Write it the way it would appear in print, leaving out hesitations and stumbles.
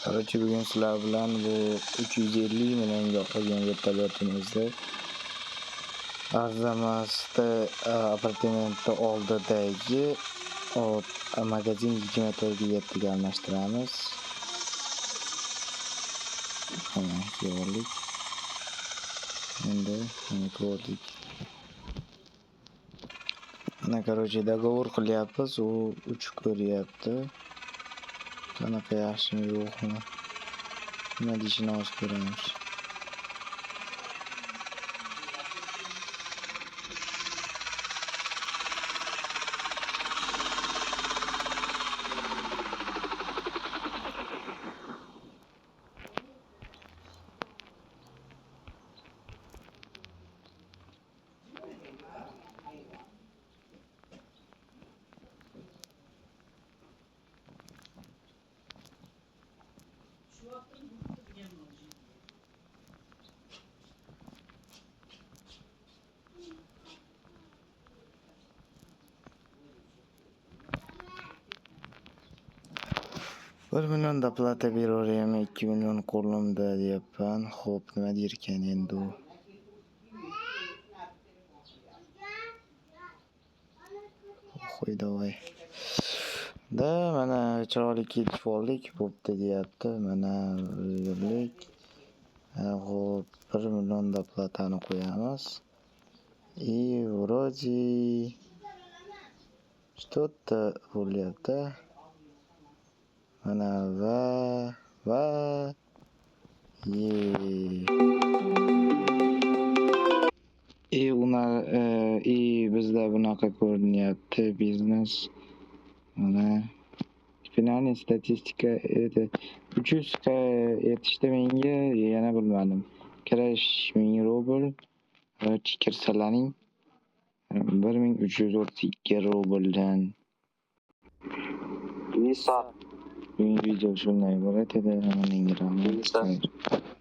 Короче, bugun sizlar bilan bu 350 millionga qolgan vertolyotimizda arzamasda apartamentda oldidagi magazin 24/7 ga almashtiramiz. Mana ko'rdik. Endi ko'rdik. Mana короче договор qilyapmiz, u uch ko'ryapti. Qanaqa yaxshimi yo'qmi? Nima deyishini hozir ko'ramiz. Bir millionda plata beraveraymi, 2 million qo'limda deyapman. Xo'p, nima derkan endi u? Qo'y davay. Da mana chiroyli kelib oldik, bo'pti deyapti. Mana yurlik. Xo'p, 1 millionda platani qo'yamiz. И вроде что-то bo'lyapti. Mana va bizda bunaqa ko'rinyapti biznes. Mana finalniy statistika edi. 300 ga yetishdi menga, yana bilmadim. Kirash 1000 rubl, chikirsalaring 1332 rubldan. Bugungi video shunday bo'ladi. Hammaga rahmat.